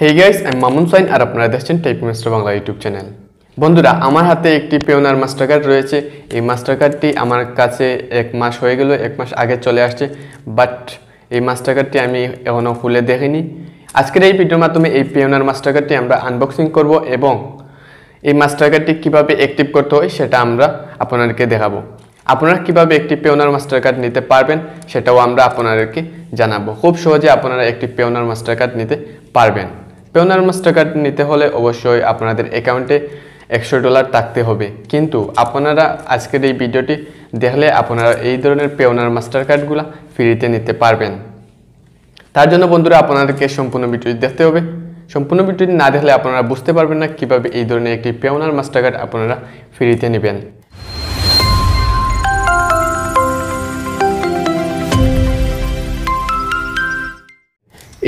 Hey guys, I'm Mamun Sain আর আপনারা দেখছেন tech master Bangla YouTube channel. বন্ধুরা, আমার হাতে একটি পেওনার মাস্টার কার্ড রয়েছে। এই মাস্টার কার্ডটি আমার কাছে 1 মাস হয়ে গেল, 1 মাস আগে চলে আসছে, বাট এই মাস্টার কার্ডটি আমি এখনো খুলে দেখিনি। আজকের এই ভিডিওর মাধ্যমে এই পেওনার মাস্টার কার্ডটি আমরা আনবক্সিং করব এবং এই মাস্টার কার্ডটি কিভাবে অ্যাক্টিভ করতে হয় সেটা আমরা আপনাদেরকে দেখাবো। আপনারা কিভাবে একটি পেওনার মাস্টার কার্ড নিতে পারবেন সেটাও আমরা আপনাদেরকে জানাবো। খুব সহজে আপনারা একটি পেওনার মাস্টার কার্ড নিতে পারবেন। পেওনার মাস্টার কার্ড নিতে হলে অবশ্যই আপনাদের অ্যাকাউন্টে $100 থাকতে হবে, কিন্তু আপনারা আজকের এই ভিডিওটি দেখলে আপনারা এই ধরনের পেওনার মাস্টার কার্ডগুলো ফ্রিতে নিতে পারবেন। তার জন্য বন্ধুরা আপনাদেরকে সম্পূর্ণ ভিডিওটি দেখতে হবে। সম্পূর্ণ ভিডিওটি না দেখলে আপনারা বুঝতে পারবেন না কিভাবে এই ধরনের একটি পেওনার মাস্টার কার্ড আপনারা ফ্রিতে নেবেন।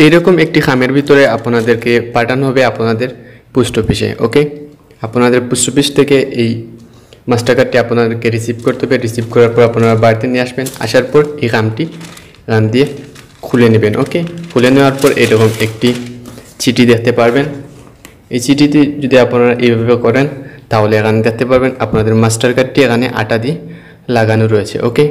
এইরকম একটি খামের ভিতরে আপনাদেরকে পাঠানো হবে আপনাদের পোস্ট অফিসে। ওকে, আপনাদের পোস্ট অফিস থেকে এই মাস্টার কার্ডটি আপনাদেরকে রিসিভ করতে হবে। রিসিভ করার পর আপনারা বাড়িতে নিয়ে আসবেন। আসার পর এই খামটি রান দিয়ে খুলে নেবেন। ওকে, খুলে নেওয়ার পর এরকম একটি চিঠি দেখতে পারবেন। এই চিঠিটি যদি আপনারা এইভাবে করেন তাহলে এখানে দেখতে পারবেন আপনাদের মাস্টার কার্ডটি এখানে আটা দিয়ে লাগানো রয়েছে। ওকে,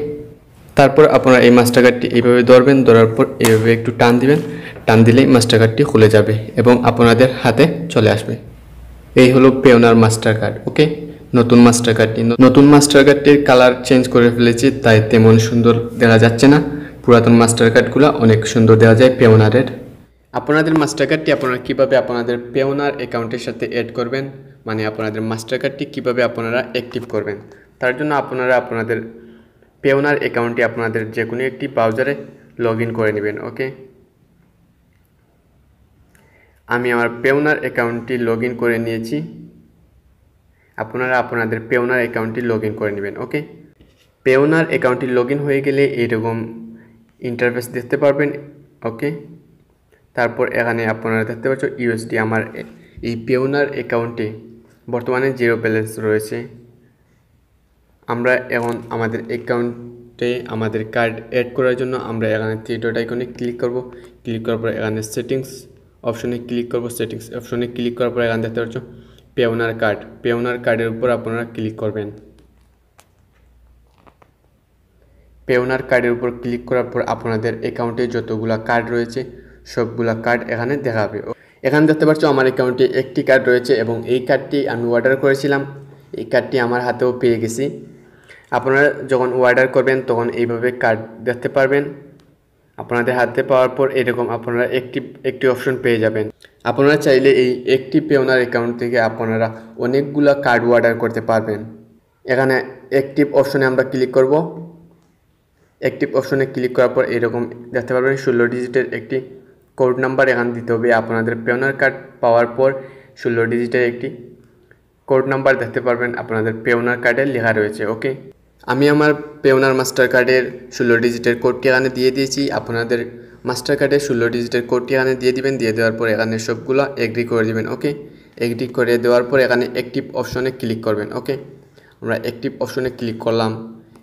তারপর আপনারা এই মাস্টার কার্ডটি এইভাবে ধরবেন, ধরার পর এইভাবে একটু টান দিবেন। টান দিলেই মাস্টার কার্ডটি খুলে যাবে এবং আপনাদের হাতে চলে আসবে। এই হলো পেওনার মাস্টার কার্ড। ওকে, নতুন মাস্টার কার্ডটি। নতুন মাস্টার কার্ডটির কালার চেঞ্জ করে ফেলেছি, তাই তেমন সুন্দর দেখা যাচ্ছে না। পুরাতন মাস্টার কার্ডগুলো অনেক সুন্দর দেখা যায় পেওনারের। আপনাদের মাস্টার কার্ডটি আপনারা কীভাবে আপনাদের পেওনার অ্যাকাউন্টের সাথে অ্যাড করবেন, মানে আপনাদের মাস্টার কার্ডটি কীভাবে আপনারা অ্যাক্টিভ করবেন, তার জন্য আপনারা আপনাদের পেওনার অ্যাকাউন্টটি আপনাদের যে কোনো একটি ব্রাউজারে লগ ইন করে নেবেন। ওকে, আমি আমার পেওনার অ্যাকাউন্টটি লগ ইন করে নিয়েছি। আপনারা আপনাদের পেওনার অ্যাকাউন্টটি লগ ইন করে নেবেন। ওকে, পেওনার অ্যাকাউন্টটি লগ ইন হয়ে গেলে এইরকম ইন্টারফেস দেখতে পারবেন। ওকে, তারপর এখানে আপনারা দেখতে পাচ্ছেন ইউএসডি। আমার এই পেওনার অ্যাকাউন্টে বর্তমানে 0 ব্যালেন্স রয়েছে। আমরা এখন আমাদের অ্যাকাউন্টে আমাদের কার্ড অ্যাড করার জন্য আমরা এখানে 3 ডট আইকনে ক্লিক করব। ক্লিক করার পর এখানে সেটিংস অপশনে ক্লিক করব। সেটিংস অপশনে ক্লিক করার পর এখানে দেখতে পাচ্ছ পেওনার কার্ড। পেওনার কার্ডের উপর আপনারা ক্লিক করবেন। পেওনার কার্ডের উপর ক্লিক করার পর আপনাদের অ্যাকাউন্টে যতগুলা কার্ড রয়েছে সবগুলা কার্ড এখানে দেখাবে। এখানে দেখতে পাচ্ছ আমার অ্যাকাউন্টে একটি কার্ড রয়েছে এবং এই কার্ডটি আমি অর্ডার করেছিলাম। এই কার্ডটি আমার হাতেও পেয়ে গেছি। আপনারা যখন অর্ডার করবেন তখন এইভাবে কার্ড দেখতে পারবেন। আপনাদের হাতে পাওয়ার পর এরকম আপনারা একটি অপশন পেয়ে যাবেন। আপনারা চাইলে এই একটি পেওনার অ্যাকাউন্ট থেকে আপনারা অনেকগুলা কার্ড অর্ডার করতে পারবেন। এখানে অ্যাক্টিভ অপশনে আমরা ক্লিক করব। অ্যাক্টিভ অপশনে ক্লিক করার পর এরকম দেখতে পারবেন 16 ডিজিটের একটি কোড নাম্বার এখানে দিতে হবে। আপনাদের পেওনার কার্ড পাওয়ার পর 16 ডিজিটের একটি কোড নাম্বার দেখতে পারবেন আপনাদের পেওনার কার্ডে লেখা রয়েছে। ওকে, আমি আমার পেওনার মাস্টার কার্ডের 16 ডিজিটের কোডটি এখানে দিয়ে দিয়েছি। আপনাদের মাস্টার কার্ডের 16 ডিজিটের কোডটি এখানে দিয়ে দিবেন। দিয়ে দেওয়ার পর এখানে সবগুলো এগ্রি করে দিবেন। ওকে, এগ্রি করে দেওয়ার পর এখানে অ্যাক্টিভ অপশনে ক্লিক করবেন। ওকে, আমরা অ্যাক্টিভ অপশনে ক্লিক করলাম।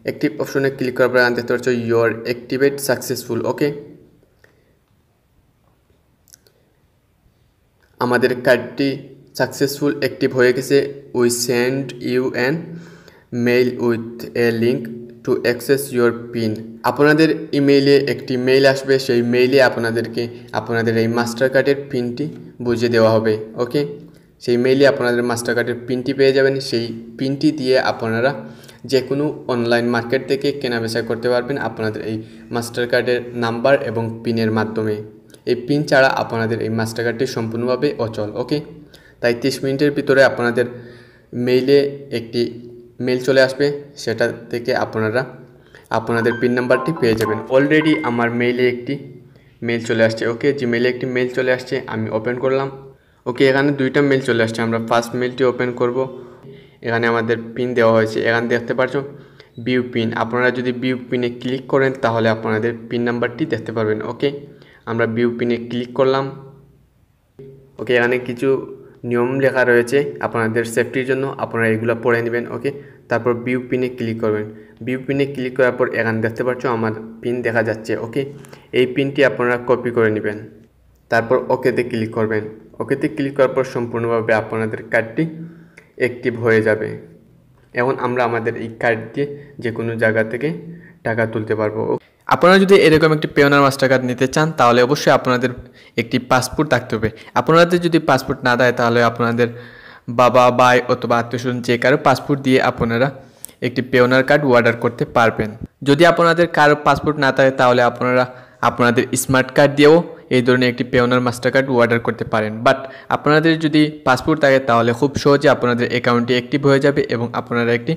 অ্যাক্টিভ অপশনে ক্লিক করার পর এখানে দেখতে পাচ্ছ ইউর অ্যাক্টিভেট সাকসেসফুল। ওকে, আমাদের কার্ডটি সাকসেসফুল অ্যাক্টিভ হয়ে গেছে। We send you an mail with a link to access your pin. আপনাদের ইমেইলে একটি মেইল আসবে। সেই মেইলে আপনাদেরকে আপনাদের এই মাস্টার কার্ডের পিনটি বুঝিয়ে দেওয়া হবে। ওকে, সেই মেইলে আপনাদের মাস্টার কার্ডের পিনটি পেয়ে যাবেন। সেই পিনটি দিয়ে আপনারা যে কোনো অনলাইন মার্কেট থেকে কেনাবেচা করতে পারবেন আপনাদের এই মাস্টার কার্ডের নাম্বার এবং পিনের মাধ্যমে। এই পিন ছাড়া আপনাদের এই মাস্টার কার্ডটি সম্পূর্ণভাবে অচল। ওকে, তাই 30 মিনিটের ভিতরে আপনাদের মেইলে একটি মেইল চলে আসবে, সেটা থেকে আপনারা আপনাদের পিন নাম্বারটি পেয়ে যাবেন। অলরেডি আমার মেইলে একটি মেইল চলে আসছে। ওকে, জিমেইলে একটি মেইল চলে আসছে, আমি ওপেন করলাম। ওকে, এখানে 2টা মেইল চলে আসছে। আমরা ফার্স্ট মেইলটি ওপেন করব। এখানে আমাদের পিন দেওয়া হয়েছে। এখানে দেখতে পাচ্ছ ভিউ পিন। আপনারা যদি ভিউ পিনে ক্লিক করেন তাহলে আপনাদের পিন নাম্বারটি দেখতে পারবেন। ওকে, আমরা ভিউ পিনে ক্লিক করলাম। ওকে, এখানে কিছু নিয়ম লেখা রয়েছে আপনাদের সেফটির জন্য, আপনারা এগুলো পড়ে নেবেন। ওকে, তারপর ভিউ পিনে ক্লিক করবেন। ভিউ পিনে ক্লিক করার পর এখানে দেখতে পাচ্ছ আমার পিন দেখা যাচ্ছে। ওকে, এই পিনটি আপনারা কপি করে নেবেন। তারপর ওকেতে ক্লিক করবেন। ওকেতে ক্লিক করার পর সম্পূর্ণভাবে আপনাদের কার্ডটি অ্যাক্টিভ হয়ে যাবে। এখন আমরা আমাদের এই কার্ড দিয়ে যে কোনো জায়গা থেকে টাকা তুলতে পারবো। আপনারা যদি এরকম একটি পেওনার মাস্টার কার্ড নিতে চান তাহলে অবশ্যই আপনাদের একটি পাসপোর্ট থাকতে হবে। আপনাদের যদি পাসপোর্ট না দেয় তাহলে আপনাদের বাবা, ভাই অথবা আত্মীয়স্বজন যে কারো পাসপোর্ট দিয়ে আপনারা একটি পেওনার কার্ড অর্ডার করতে পারবেন। যদি আপনাদের কারো পাসপোর্ট না থাকে তাহলে আপনারা আপনাদের স্মার্ট কার্ড দিয়েও এই ধরনের একটি পেওনার মাস্টার কার্ড অর্ডার করতে পারেন। বাট আপনাদের যদি পাসপোর্ট থাকে তাহলে খুব সহজে আপনাদের অ্যাকাউন্টটি অ্যাক্টিভ হয়ে যাবে এবং আপনারা একটি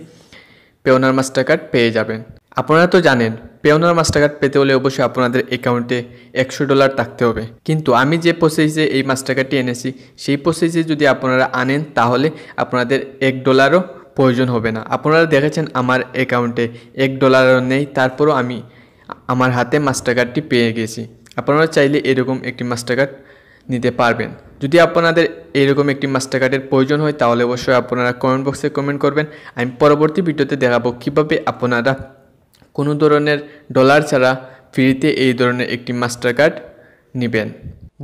পেওনার মাস্টার কার্ড পেয়ে যাবেন। আপনারা তো জানেন পেওনার মাস্টার কার্ড পেতে হলে অবশ্যই আপনাদের অ্যাকাউন্টে $100 থাকতে হবে। কিন্তু আমি যে প্রসেসে এই মাস্টার কার্ডটি এনেছি সেই প্রসেসে যদি আপনারা আনেন তাহলে আপনাদের $1 প্রয়োজন হবে না। আপনারা দেখেছেন আমার অ্যাকাউন্টে $1 নেই, তারপরও আমি আমার হাতে মাস্টার কার্ডটি পেয়ে গেছি। আপনারা চাইলে এরকম একটি মাস্টার কার্ড নিতে পারবেন। যদি আপনাদের এরকম একটি মাস্টার কার্ডের প্রয়োজন হয় তাহলে অবশ্যই আপনারা কমেন্ট বক্সে কমেন্ট করবেন। আমি পরবর্তী ভিডিওতে দেখাবো কিভাবে আপনারা কোনো ধরনের ডলার ছাড়া ফ্রিতে এই ধরনের একটি মাস্টার কার্ড নেবেন।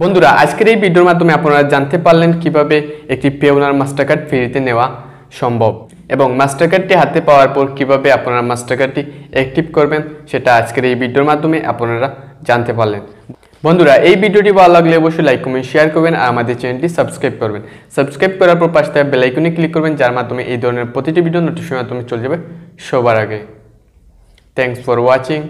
বন্ধুরা, আজকের এই ভিডিওর মাধ্যমে আপনারা জানতে পারলেন কিভাবে একটি পেওনার মাস্টার কার্ড ফ্রিতে নেওয়া সম্ভব এবং মাস্টার কার্ডটি হাতে পাওয়ার পর কিভাবে আপনারা মাস্টার কার্ডটি অ্যাক্টিভ করবেন সেটা আজকের এই ভিডিওর মাধ্যমে আপনারা জানতে পারলেন। বন্ধুরা, এই ভিডিওটি ভালো লাগলে অবশ্যই লাইক, কমেন্ট, শেয়ার করবেন আর আমাদের চ্যানেলটি সাবস্ক্রাইব করবেন। সাবস্ক্রাইব করার পর পাশে থাকা বেল আইকনে ক্লিক করবেন, যার মাধ্যমে এই ধরনের প্রতিটি ভিডিও নোটিফিকেশন মাধ্যমে চলে যাবে সবার আগে। Thanks for watching.